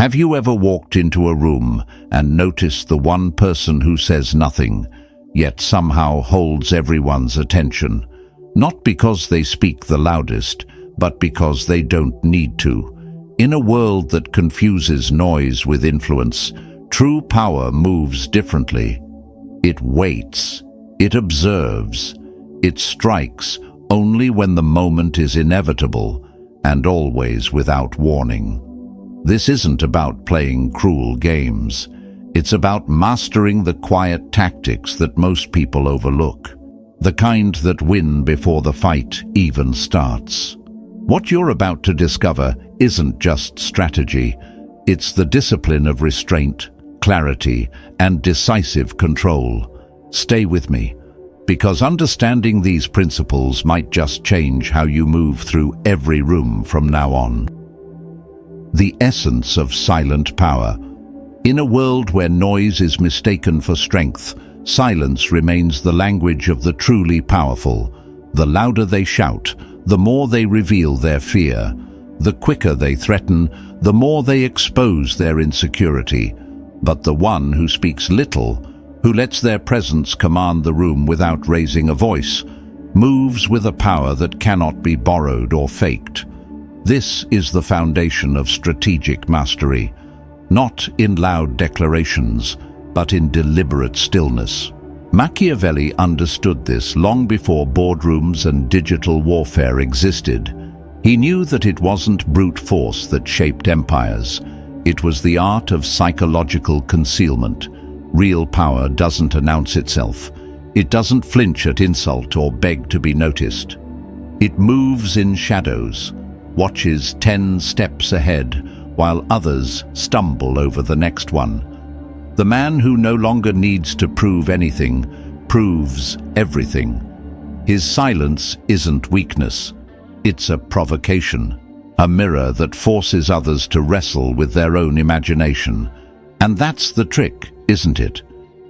Have you ever walked into a room and noticed the one person who says nothing, yet somehow holds everyone's attention? Not because they speak the loudest, but because they don't need to. In a world that confuses noise with influence, true power moves differently. It waits, it observes, it strikes only when the moment is inevitable, and always without warning. This isn't about playing cruel games. It's about mastering the quiet tactics that most people overlook, the kind that win before the fight even starts. What you're about to discover isn't just strategy, it's the discipline of restraint, clarity, and decisive control. Stay with me, because understanding these principles might just change how you move through every room from now on. The essence of silent power. In a world where noise is mistaken for strength, silence remains the language of the truly powerful. The louder they shout, the more they reveal their fear. The quicker they threaten, the more they expose their insecurity. But the one who speaks little, who lets their presence command the room without raising a voice, moves with a power that cannot be borrowed or faked. This is the foundation of strategic mastery, not in loud declarations, but in deliberate stillness. Machiavelli understood this long before boardrooms and digital warfare existed. He knew that it wasn't brute force that shaped empires. It was the art of psychological concealment. Real power doesn't announce itself. It doesn't flinch at insult or beg to be noticed. It moves in shadows, watches 10 steps ahead, while others stumble over the next one. The man who no longer needs to prove anything proves everything. His silence isn't weakness. It's a provocation, a mirror that forces others to wrestle with their own imagination. And that's the trick, isn't it?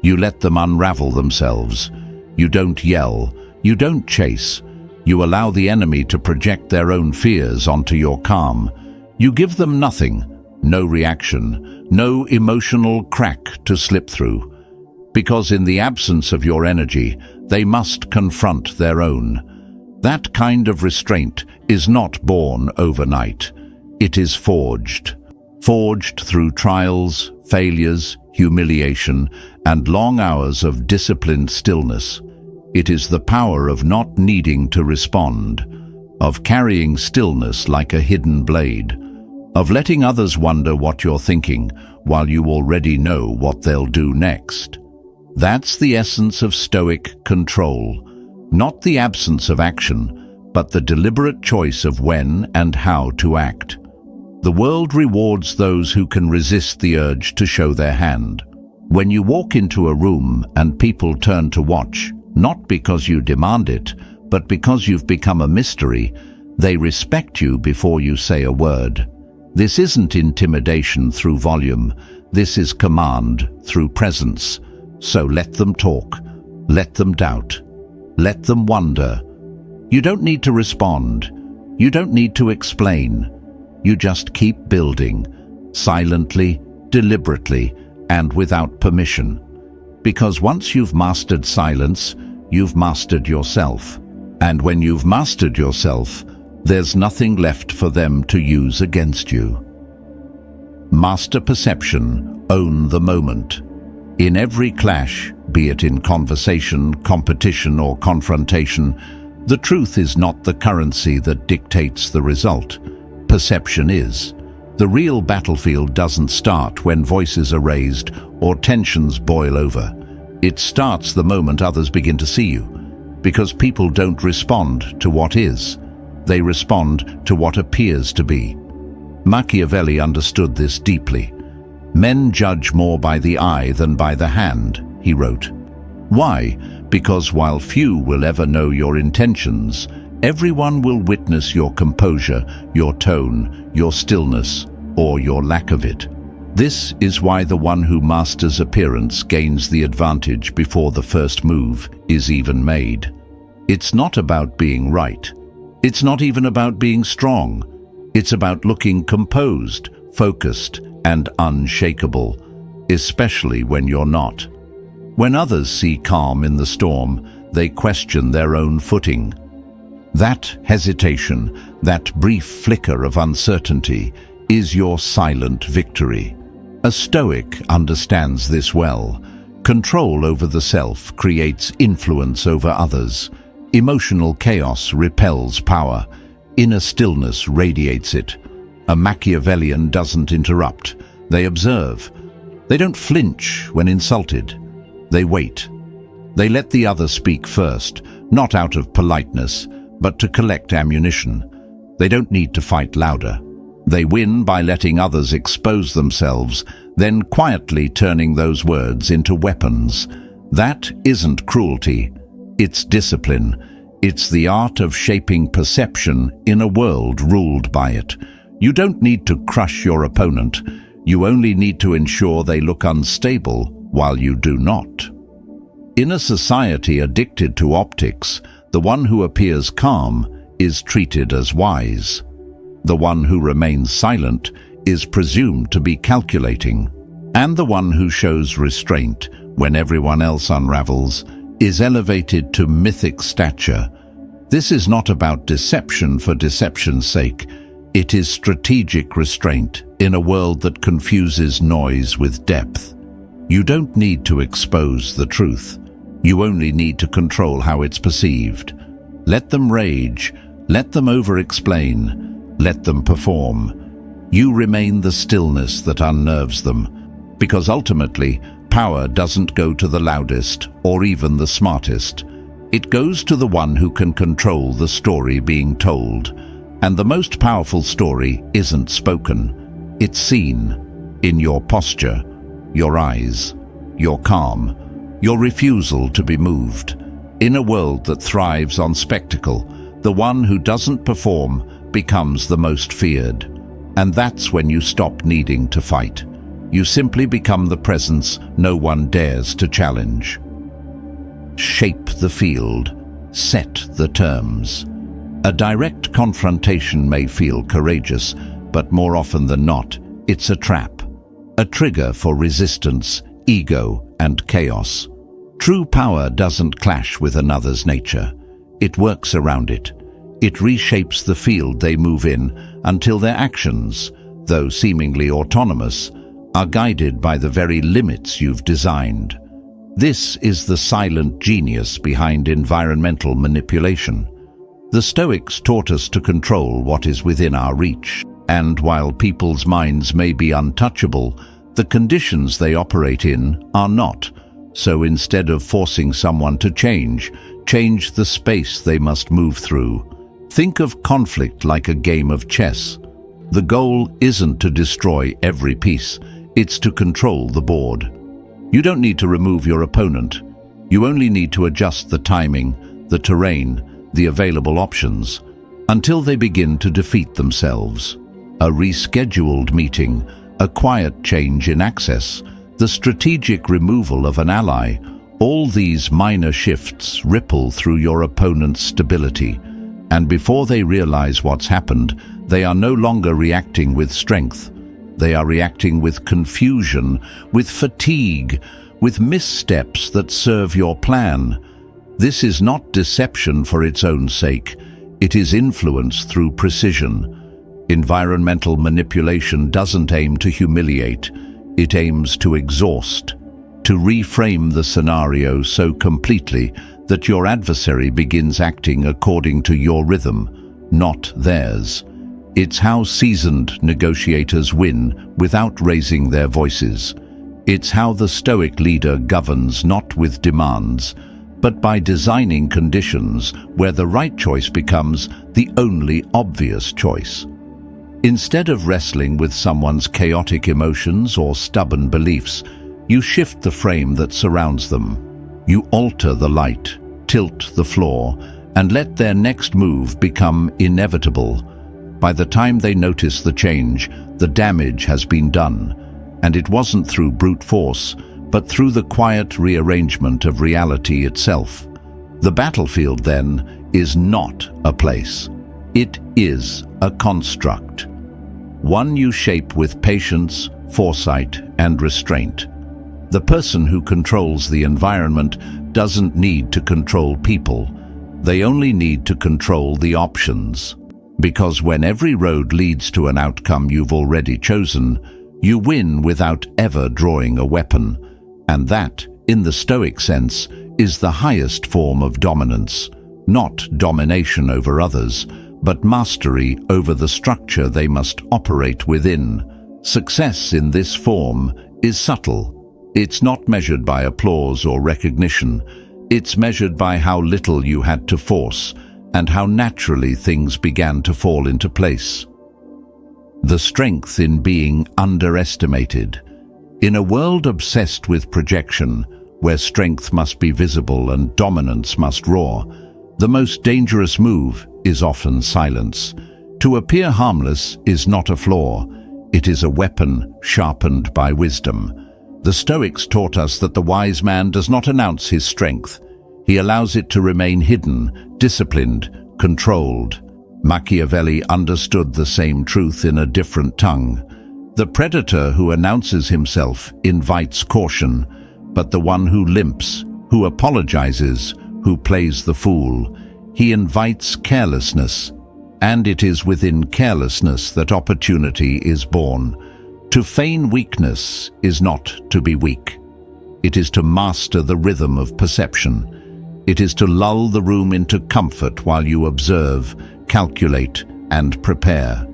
You let them unravel themselves. You don't yell. You don't chase. You allow the enemy to project their own fears onto your calm. You give them nothing, no reaction, no emotional crack to slip through. Because in the absence of your energy, they must confront their own. That kind of restraint is not born overnight. It is forged. Forged through trials, failures, humiliation, and long hours of disciplined stillness. It is the power of not needing to respond, of carrying stillness like a hidden blade, of letting others wonder what you're thinking while you already know what they'll do next. That's the essence of Stoic control, not the absence of action, but the deliberate choice of when and how to act. The world rewards those who can resist the urge to show their hand. When you walk into a room and people turn to watch, not because you demand it, but because you've become a mystery, they respect you before you say a word. This isn't intimidation through volume. This is command through presence. So let them talk. Let them doubt. Let them wonder. You don't need to respond. You don't need to explain. You just keep building, silently, deliberately, and without permission. Because once you've mastered silence, you've mastered yourself. And when you've mastered yourself, there's nothing left for them to use against you. Master perception, own the moment. In every clash, be it in conversation, competition, or confrontation, the truth is not the currency that dictates the result. Perception is. The real battlefield doesn't start when voices are raised or tensions boil over. It starts the moment others begin to see you, because people don't respond to what is. They respond to what appears to be. Machiavelli understood this deeply. Men judge more by the eye than by the hand, he wrote. Why? Because while few will ever know your intentions, everyone will witness your composure, your tone, your stillness, or your lack of it. This is why the one who masters appearance gains the advantage before the first move is even made. It's not about being right. It's not even about being strong. It's about looking composed, focused, and unshakable, especially when you're not. When others see calm in the storm, they question their own footing. That hesitation, that brief flicker of uncertainty, is your silent victory. A Stoic understands this well. Control over the self creates influence over others. Emotional chaos repels power. Inner stillness radiates it. A Machiavellian doesn't interrupt. They observe. They don't flinch when insulted. They wait. They let the other speak first, not out of politeness, but to collect ammunition. They don't need to fight louder. They win by letting others expose themselves, then quietly turning those words into weapons. That isn't cruelty. It's discipline. It's the art of shaping perception in a world ruled by it. You don't need to crush your opponent. You only need to ensure they look unstable while you do not. In a society addicted to optics, the one who appears calm is treated as wise. The one who remains silent is presumed to be calculating. And the one who shows restraint when everyone else unravels is elevated to mythic stature. This is not about deception for deception's sake. It is strategic restraint in a world that confuses noise with depth. You don't need to expose the truth. You only need to control how it's perceived. Let them rage. Let them over-explain. Let them perform. You remain the stillness that unnerves them, because ultimately, power doesn't go to the loudest or even the smartest. It goes to the one who can control the story being told. And the most powerful story isn't spoken. It's seen in your posture, your eyes, your calm, your refusal to be moved. In a world that thrives on spectacle, the one who doesn't perform becomes the most feared. And that's when you stop needing to fight. You simply become the presence no one dares to challenge. Shape the field. Set the terms. A direct confrontation may feel courageous, but more often than not, it's a trap. A trigger for resistance, ego, and chaos. True power doesn't clash with another's nature. It works around it. It reshapes the field they move in until their actions, though seemingly autonomous, are guided by the very limits you've designed. This is the silent genius behind environmental manipulation. The Stoics taught us to control what is within our reach, and while people's minds may be untouchable, the conditions they operate in are not. So instead of forcing someone to change the space they must move through. Think of conflict like a game of chess. The goal isn't to destroy every piece, it's to control the board. You don't need to remove your opponent. You only need to adjust the timing, the terrain, the available options, until they begin to defeat themselves. A rescheduled meeting, a quiet change in access, the strategic removal of an ally, all these minor shifts ripple through your opponent's stability. And before they realize what's happened, they are no longer reacting with strength. They are reacting with confusion, with fatigue, with missteps that serve your plan. This is not deception for its own sake. It is influence through precision. Environmental manipulation doesn't aim to humiliate. It aims to exhaust, to reframe the scenario so completely that your adversary begins acting according to your rhythm, not theirs. It's how seasoned negotiators win without raising their voices. It's how the Stoic leader governs not with demands, but by designing conditions where the right choice becomes the only obvious choice. Instead of wrestling with someone's chaotic emotions or stubborn beliefs, you shift the frame that surrounds them. You alter the light, tilt the floor, and let their next move become inevitable. By the time they notice the change, the damage has been done, and it wasn't through brute force, but through the quiet rearrangement of reality itself. The battlefield, then, is not a place. It is a construct. One you shape with patience, foresight, and restraint. The person who controls the environment doesn't need to control people. They only need to control the options. Because when every road leads to an outcome you've already chosen, you win without ever drawing a weapon. And that, in the Stoic sense, is the highest form of dominance. Not domination over others, but mastery over the structure they must operate within. Success in this form is subtle. It's not measured by applause or recognition. It's measured by how little you had to force and how naturally things began to fall into place. The strength in being underestimated. In a world obsessed with projection, where strength must be visible and dominance must roar, the most dangerous move is often silence. To appear harmless is not a flaw. It is a weapon sharpened by wisdom. The Stoics taught us that the wise man does not announce his strength. He allows it to remain hidden, disciplined, controlled. Machiavelli understood the same truth in a different tongue. The predator who announces himself invites caution, but the one who limps, who apologizes, who plays the fool, he invites carelessness. And it is within carelessness that opportunity is born. To feign weakness is not to be weak. It is to master the rhythm of perception. It is to lull the room into comfort while you observe, calculate, and prepare.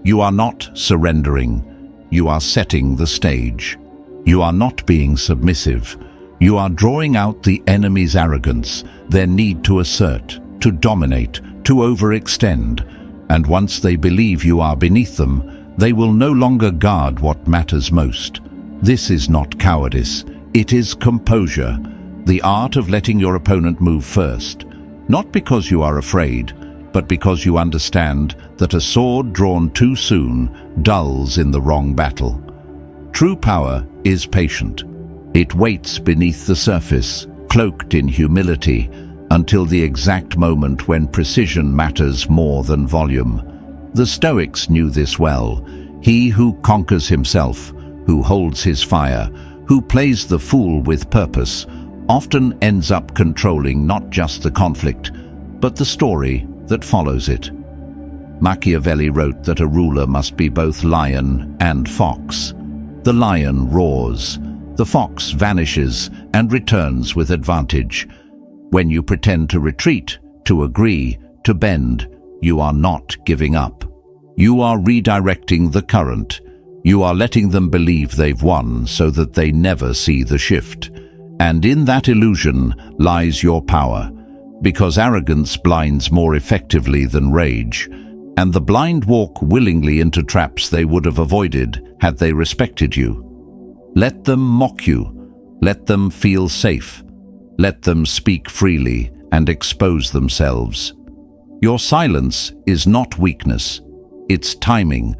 You are not surrendering. You are setting the stage. You are not being submissive. You are drawing out the enemy's arrogance, their need to assert, to dominate, to overextend. And once they believe you are beneath them, they will no longer guard what matters most. This is not cowardice. It is composure, the art of letting your opponent move first, not because you are afraid, but because you understand that a sword drawn too soon dulls in the wrong battle. True power is patient. It waits beneath the surface, cloaked in humility, until the exact moment when precision matters more than volume. The Stoics knew this well. He who conquers himself, who holds his fire, who plays the fool with purpose, often ends up controlling not just the conflict, but the story that follows it. Machiavelli wrote that a ruler must be both lion and fox. The lion roars. The fox vanishes and returns with advantage. When you pretend to retreat, to agree, to bend, you are not giving up. You are redirecting the current. You are letting them believe they've won so that they never see the shift. And in that illusion lies your power, because arrogance blinds more effectively than rage, and the blind walk willingly into traps they would have avoided had they respected you. Let them mock you. Let them feel safe. Let them speak freely and expose themselves. Your silence is not weakness. It's timing.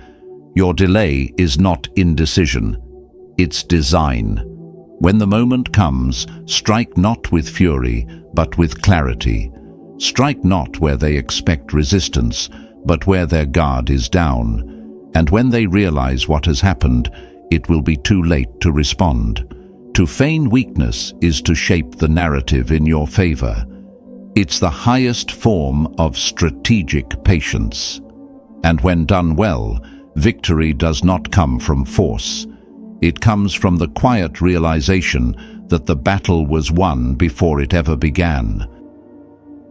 Your delay is not indecision. It's design. When the moment comes, strike not with fury, but with clarity. Strike not where they expect resistance, but where their guard is down. And when they realize what has happened, it will be too late to respond. To feign weakness is to shape the narrative in your favor. It's the highest form of strategic patience. And when done well, victory does not come from force. It comes from the quiet realization that the battle was won before it ever began.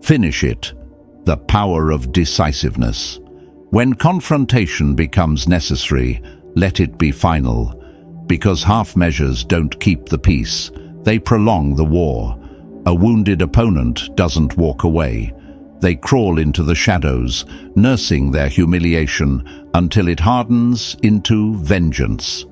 Finish it. The power of decisiveness. When confrontation becomes necessary, let it be final. Because half measures don't keep the peace, they prolong the war. A wounded opponent doesn't walk away. They crawl into the shadows, nursing their humiliation until it hardens into vengeance.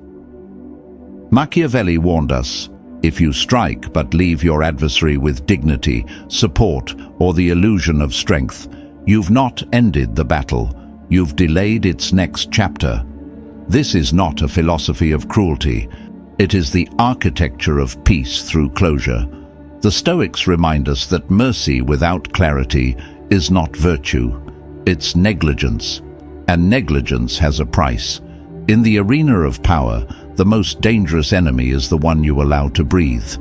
Machiavelli warned us, if you strike but leave your adversary with dignity, support, or the illusion of strength, you've not ended the battle, you've delayed its next chapter. This is not a philosophy of cruelty. It is the architecture of peace through closure. The Stoics remind us that mercy without clarity is not virtue. It's negligence. And negligence has a price. In the arena of power, the most dangerous enemy is the one you allow to breathe.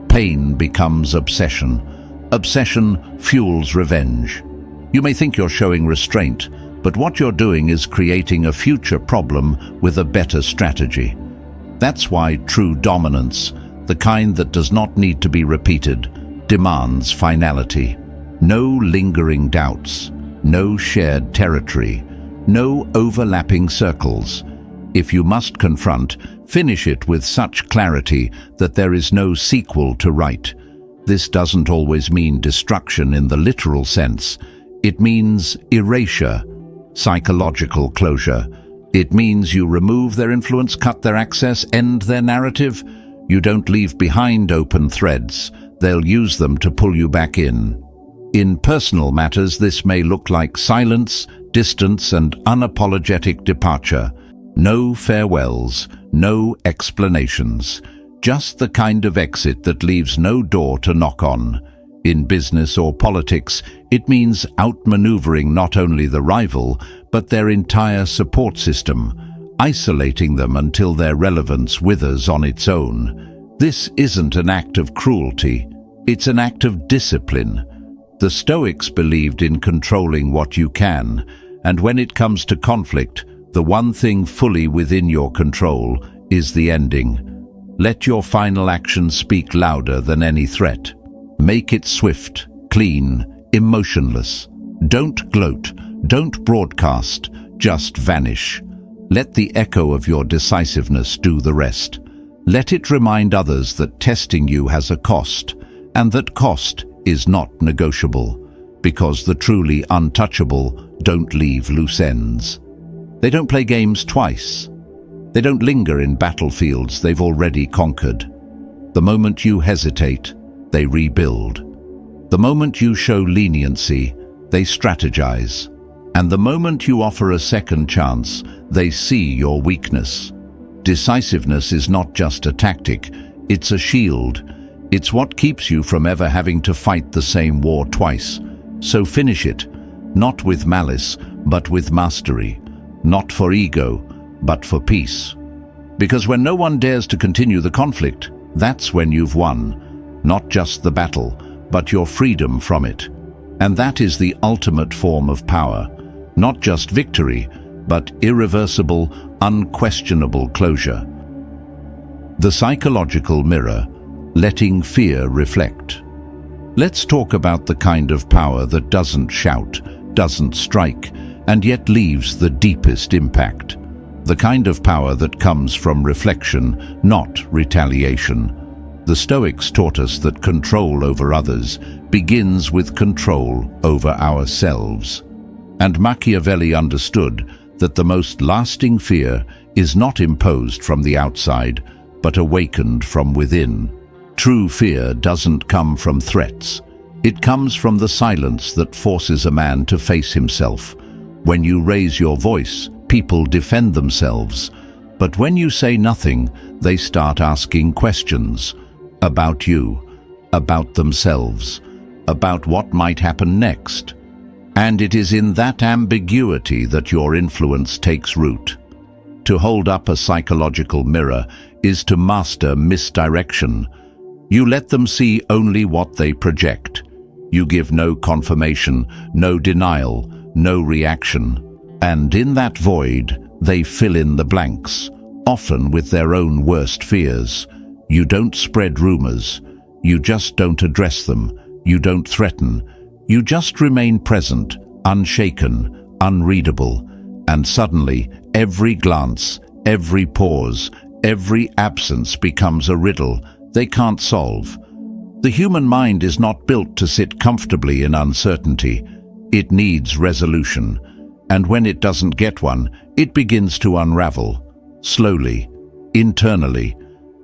Pain becomes obsession. Obsession fuels revenge. You may think you're showing restraint, but what you're doing is creating a future problem with a better strategy. That's why true dominance, the kind that does not need to be repeated, demands finality. No lingering doubts, no shared territory, no overlapping circles. If you must confront, finish it with such clarity that there is no sequel to write. This doesn't always mean destruction in the literal sense. It means erasure, psychological closure. It means you remove their influence, cut their access, end their narrative. You don't leave behind open threads. They'll use them to pull you back in. In personal matters, this may look like silence, distance, and unapologetic departure. No farewells, no explanations. Just the kind of exit that leaves no door to knock on. In business or politics, it means outmaneuvering not only the rival, but their entire support system, isolating them until their relevance withers on its own. This isn't an act of cruelty, it's an act of discipline. The Stoics believed in controlling what you can, and when it comes to conflict, the one thing fully within your control is the ending. Let your final action speak louder than any threat. Make it swift, clean, emotionless. Don't gloat, don't broadcast, just vanish. Let the echo of your decisiveness do the rest. Let it remind others that testing you has a cost, and that cost is not negotiable, because the truly untouchable don't leave loose ends. They don't play games twice. They don't linger in battlefields they've already conquered. The moment you hesitate, they rebuild. The moment you show leniency, they strategize. And the moment you offer a second chance, they see your weakness. Decisiveness is not just a tactic, it's a shield. It's what keeps you from ever having to fight the same war twice. So finish it, not with malice, but with mastery. Not for ego, but for peace. Because when no one dares to continue the conflict, that's when you've won. Not just the battle, but your freedom from it. And that is the ultimate form of power. Not just victory, but irreversible, unquestionable closure. The psychological mirror, letting fear reflect. Let's talk about the kind of power that doesn't shout, doesn't strike, and yet leaves the deepest impact. The kind of power that comes from reflection, not retaliation. The Stoics taught us that control over others begins with control over ourselves. And Machiavelli understood that the most lasting fear is not imposed from the outside, but awakened from within. True fear doesn't come from threats. It comes from the silence that forces a man to face himself. When you raise your voice, people defend themselves. But when you say nothing, they start asking questions about you, about themselves, about what might happen next. And it is in that ambiguity that your influence takes root. To hold up a psychological mirror is to master misdirection. You let them see only what they project. You give no confirmation, no denial, no reaction. And in that void, they fill in the blanks, often with their own worst fears. You don't spread rumors. You just don't address them. You don't threaten. You just remain present, unshaken, unreadable. And suddenly, every glance, every pause, every absence becomes a riddle they can't solve. The human mind is not built to sit comfortably in uncertainty. It needs resolution. And when it doesn't get one, it begins to unravel, slowly, internally.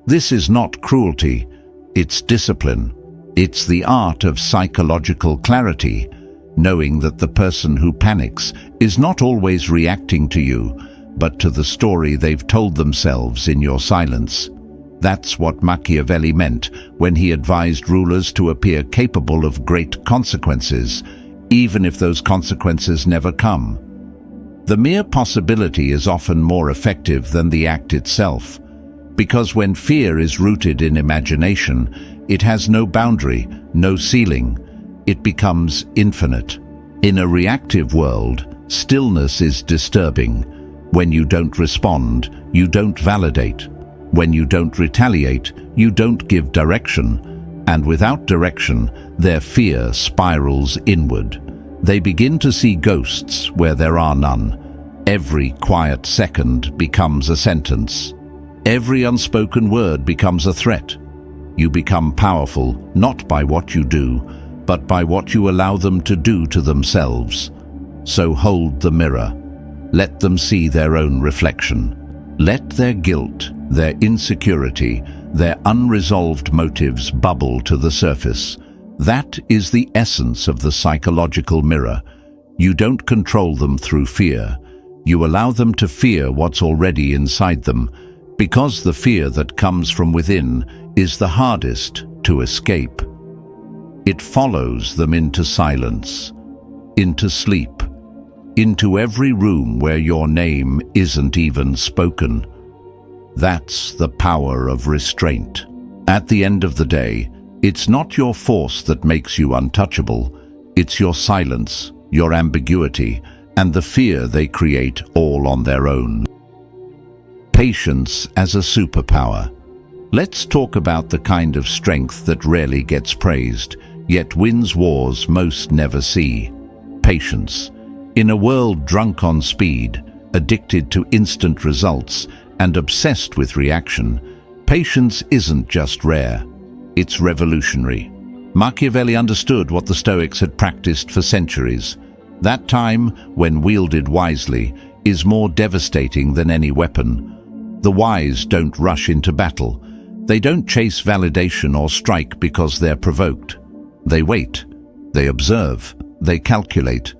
This is not cruelty, it's discipline. It's the art of psychological clarity, knowing that the person who panics is not always reacting to you, but to the story they've told themselves in your silence. That's what Machiavelli meant when he advised rulers to appear capable of great consequences, even if those consequences never come. The mere possibility is often more effective than the act itself. Because when fear is rooted in imagination, it has no boundary, no ceiling. It becomes infinite. In a reactive world, stillness is disturbing. When you don't respond, you don't validate. When you don't retaliate, you don't give direction. And without direction, their fear spirals inward. They begin to see ghosts where there are none. Every quiet second becomes a sentence. Every unspoken word becomes a threat. You become powerful not by what you do, but by what you allow them to do to themselves. So hold the mirror. Let them see their own reflection. Let their guilt, their insecurity, their unresolved motives bubble to the surface. That is the essence of the psychological mirror. You don't control them through fear. You allow them to fear what's already inside them, because the fear that comes from within is the hardest to escape. It follows them into silence, into sleep, into every room where your name isn't even spoken. That's the power of restraint. At the end of the day, it's not your force that makes you untouchable. It's your silence, your ambiguity, and the fear they create all on their own. Patience as a superpower. Let's talk about the kind of strength that rarely gets praised, yet wins wars most never see. Patience. In a world drunk on speed, addicted to instant results, and obsessed with reaction, patience isn't just rare, it's revolutionary. Machiavelli understood what the Stoics had practiced for centuries. That time, when wielded wisely, is more devastating than any weapon. The wise don't rush into battle. They don't chase validation or strike because they're provoked. They wait, they observe, they calculate,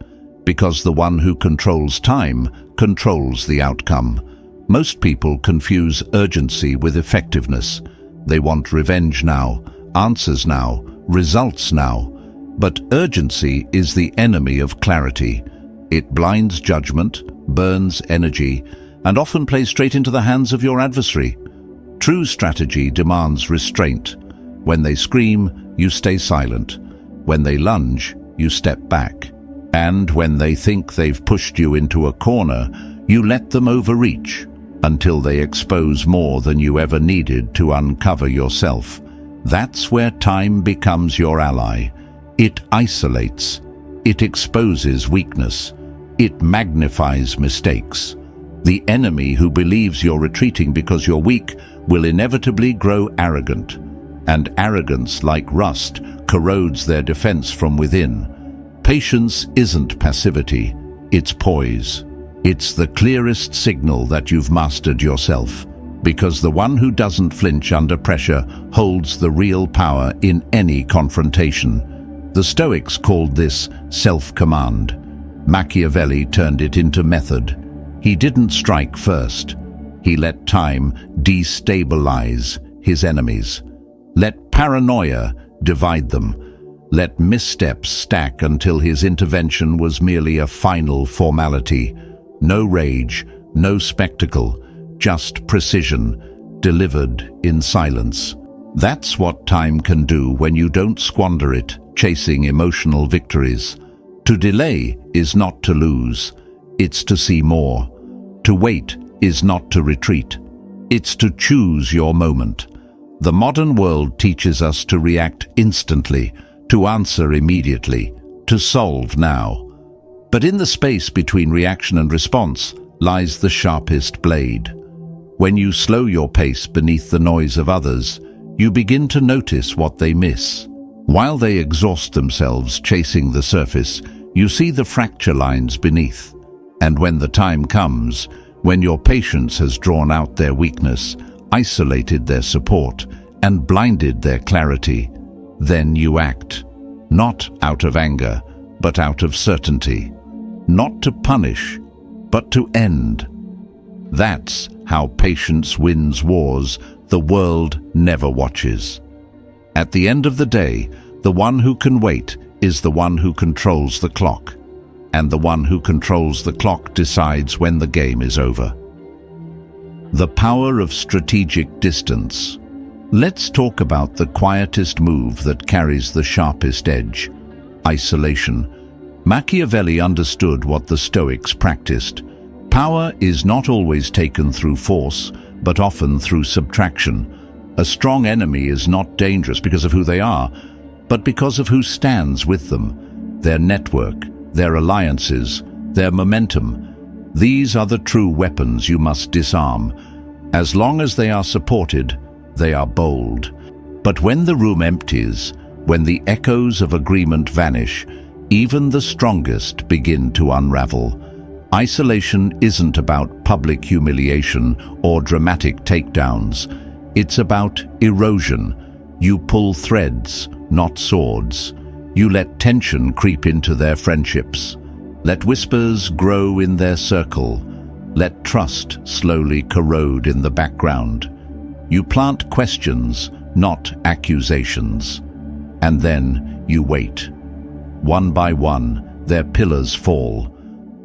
because the one who controls time controls the outcome. Most people confuse urgency with effectiveness. They want revenge now, answers now, results now. But urgency is the enemy of clarity. It blinds judgment, burns energy, and often plays straight into the hands of your adversary. True strategy demands restraint. When they scream, you stay silent. When they lunge, you step back. And when they think they've pushed you into a corner, you let them overreach until they expose more than you ever needed to uncover yourself. That's where time becomes your ally. It isolates. It exposes weakness. It magnifies mistakes. The enemy who believes you're retreating because you're weak will inevitably grow arrogant. And arrogance, like rust, corrodes their defense from within. Patience isn't passivity, it's poise. It's the clearest signal that you've mastered yourself, because the one who doesn't flinch under pressure holds the real power in any confrontation. The Stoics called this self-command. Machiavelli turned it into method. He didn't strike first. He let time destabilize his enemies. Let paranoia divide them. Let missteps stack until his intervention was merely a final formality. No rage, no spectacle, just precision, delivered in silence. That's what time can do when you don't squander it chasing emotional victories. To delay is not to lose, it's to see more. To wait is not to retreat, it's to choose your moment. The modern world teaches us to react instantly, to answer immediately, to solve now. But in the space between reaction and response lies the sharpest blade. When you slow your pace beneath the noise of others, you begin to notice what they miss. While they exhaust themselves chasing the surface, you see the fracture lines beneath. And when the time comes, when your patience has drawn out their weakness, isolated their support, and blinded their clarity, then you act, not out of anger, but out of certainty. Not to punish, but to end. That's how patience wins wars the world never watches. At the end of the day, the one who can wait is the one who controls the clock, and the one who controls the clock decides when the game is over. The power of strategic distance. Let's talk about the quietest move that carries the sharpest edge: isolation. Machiavelli understood what the Stoics practiced. Power is not always taken through force, but often through subtraction. A strong enemy is not dangerous because of who they are, but because of who stands with them, their network, their alliances, their momentum. These are the true weapons you must disarm. As long as they are supported, they are bold. But when the room empties, when the echoes of agreement vanish, even the strongest begin to unravel. Isolation isn't about public humiliation or dramatic takedowns. It's about erosion. You pull threads, not swords. You let tension creep into their friendships. Let whispers grow in their circle. Let trust slowly corrode in the background. You plant questions, not accusations. And then you wait. One by one, their pillars fall.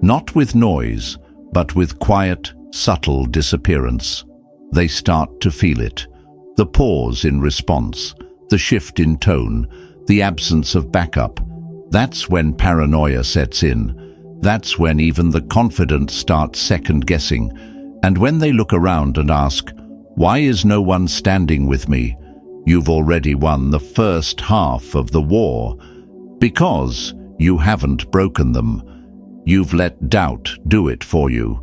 Not with noise, but with quiet, subtle disappearance. They start to feel it. The pause in response, the shift in tone, the absence of backup. That's when paranoia sets in. That's when even the confident start second-guessing. And when they look around and ask, "Why is no one standing with me?" You've already won the first half of the war. Because you haven't broken them. You've let doubt do it for you.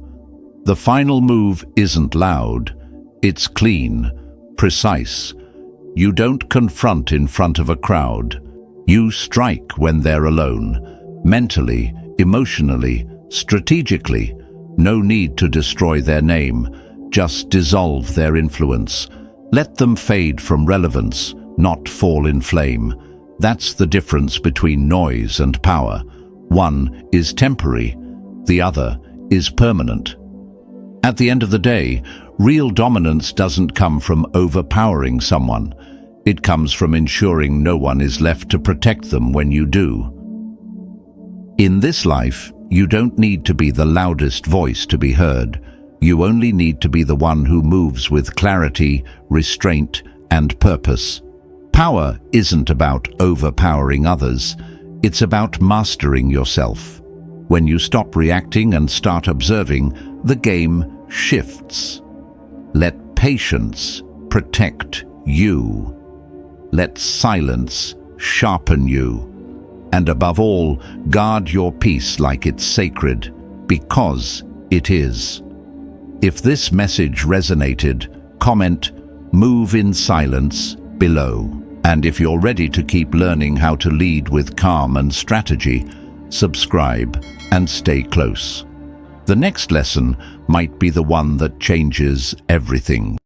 The final move isn't loud. It's clean, precise. You don't confront in front of a crowd. You strike when they're alone. Mentally, emotionally, strategically. No need to destroy their name. Just dissolve their influence. Let them fade from relevance, not fall in flame. That's the difference between noise and power. One is temporary, the other is permanent. At the end of the day, real dominance doesn't come from overpowering someone. It comes from ensuring no one is left to protect them when you do. In this life, you don't need to be the loudest voice to be heard. You only need to be the one who moves with clarity, restraint, and purpose. Power isn't about overpowering others. It's about mastering yourself. When you stop reacting and start observing, the game shifts. Let patience protect you. Let silence sharpen you. And above all, guard your peace like it's sacred, because it is. If this message resonated, comment "Move in silence" below. And if you're ready to keep learning how to lead with calm and strategy, subscribe and stay close. The next lesson might be the one that changes everything.